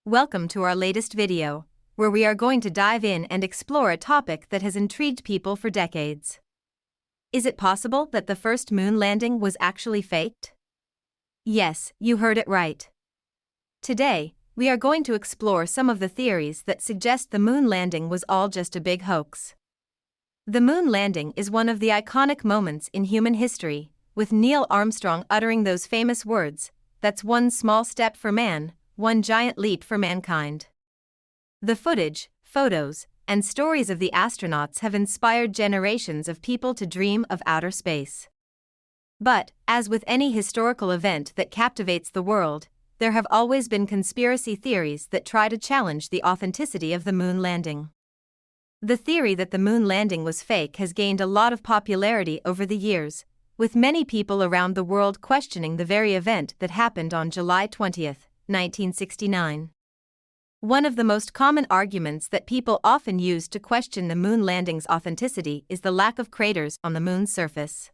Welcome to our latest video, where we are going to dive in and explore a topic that has intrigued people for decades. Is it possible that the first moon landing was actually faked? Yes, you heard it right. Today, we are going to explore some of the theories that suggest the moon landing was all just a big hoax. The moon landing is one of the iconic moments in human history, with Neil Armstrong uttering those famous words, "That's one small step for man, one giant leap for mankind." The footage, photos, and stories of the astronauts have inspired generations of people to dream of outer space. But, as with any historical event that captivates the world, there have always been conspiracy theories that try to challenge the authenticity of the moon landing. The theory that the moon landing was fake has gained a lot of popularity over the years, with many people around the world questioning the very event that happened on July 20, 1969. One of the most common arguments that people often use to question the moon landing's authenticity is the lack of craters on the moon's surface.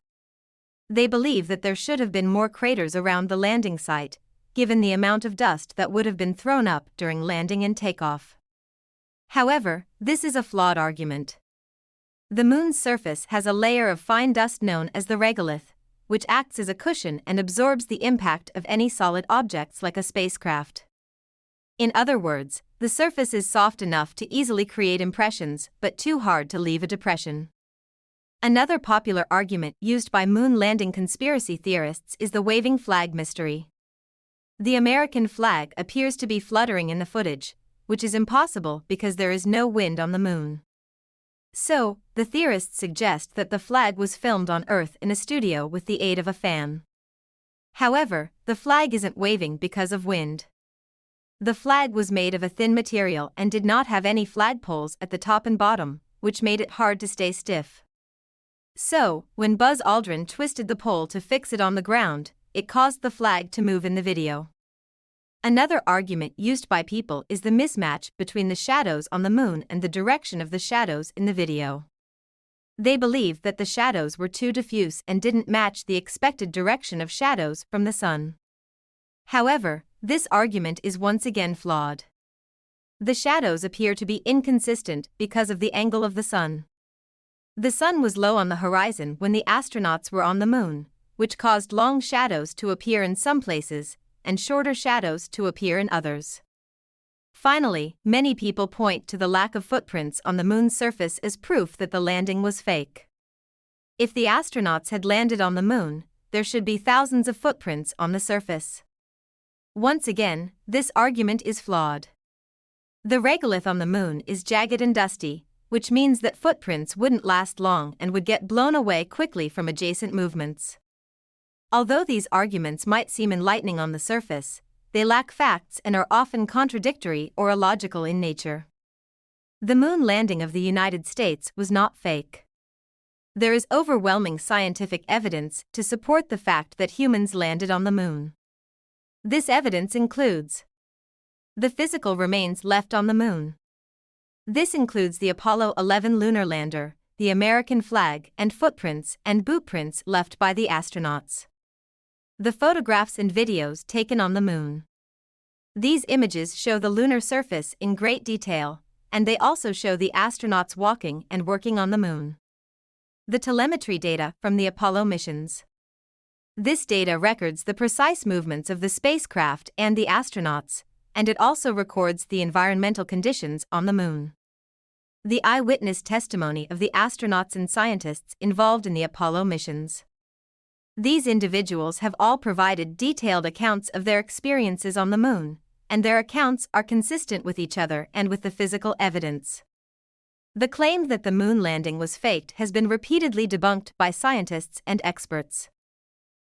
They believe that there should have been more craters around the landing site, given the amount of dust that would have been thrown up during landing and takeoff. However, this is a flawed argument. The moon's surface has a layer of fine dust known as the regolith, which acts as a cushion and absorbs the impact of any solid objects like a spacecraft. In other words, the surface is soft enough to easily create impressions but too hard to leave a depression. Another popular argument used by moon landing conspiracy theorists is the waving flag mystery. The American flag appears to be fluttering in the footage, which is impossible because there is no wind on the moon. So, the theorists suggest that the flag was filmed on Earth in a studio with the aid of a fan. However, the flag isn't waving because of wind. The flag was made of a thin material and did not have any flagpoles at the top and bottom, which made it hard to stay stiff. So, when Buzz Aldrin twisted the pole to fix it on the ground, it caused the flag to move in the video. Another argument used by people is the mismatch between the shadows on the moon and the direction of the shadows in the video. They believe that the shadows were too diffuse and didn't match the expected direction of shadows from the sun. However, this argument is once again flawed. The shadows appear to be inconsistent because of the angle of the sun. The sun was low on the horizon when the astronauts were on the moon, which caused long shadows to appear in some places and shorter shadows to appear in others. Finally, many people point to the lack of footprints on the moon's surface as proof that the landing was fake. If the astronauts had landed on the moon, there should be thousands of footprints on the surface. Once again, this argument is flawed. The regolith on the moon is jagged and dusty, which means that footprints wouldn't last long and would get blown away quickly from adjacent movements. Although these arguments might seem enlightening on the surface, they lack facts and are often contradictory or illogical in nature. The moon landing of the United States was not fake. There is overwhelming scientific evidence to support the fact that humans landed on the moon. This evidence includes the physical remains left on the moon. This includes the Apollo 11 lunar lander, the American flag, and footprints and boot prints left by the astronauts. The photographs and videos taken on the moon. These images show the lunar surface in great detail, and they also show the astronauts walking and working on the moon. The telemetry data from the Apollo missions. This data records the precise movements of the spacecraft and the astronauts, and it also records the environmental conditions on the moon. The eyewitness testimony of the astronauts and scientists involved in the Apollo missions. These individuals have all provided detailed accounts of their experiences on the moon, and their accounts are consistent with each other and with the physical evidence. The claim that the moon landing was faked has been repeatedly debunked by scientists and experts.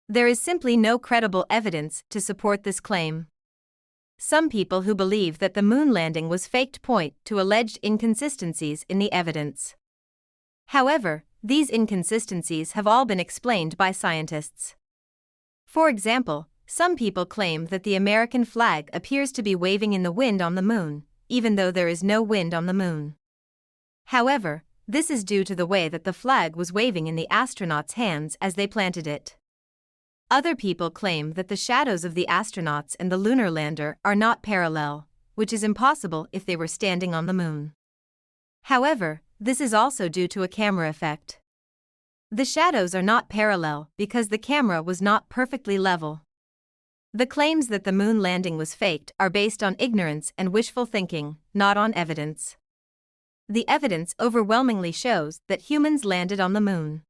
There is simply no credible evidence to support this claim. Some people who believe that the moon landing was faked point to alleged inconsistencies in the evidence. However, these inconsistencies have all been explained by scientists. For example, some people claim that the American flag appears to be waving in the wind on the moon, even though there is no wind on the moon. However, this is due to the way that the flag was waving in the astronauts' hands as they planted it. Other people claim that the shadows of the astronauts and the lunar lander are not parallel, which is impossible if they were standing on the moon. However, this is also due to a camera effect. The shadows are not parallel because the camera was not perfectly level. The claims that the moon landing was faked are based on ignorance and wishful thinking, not on evidence. The evidence overwhelmingly shows that humans landed on the moon.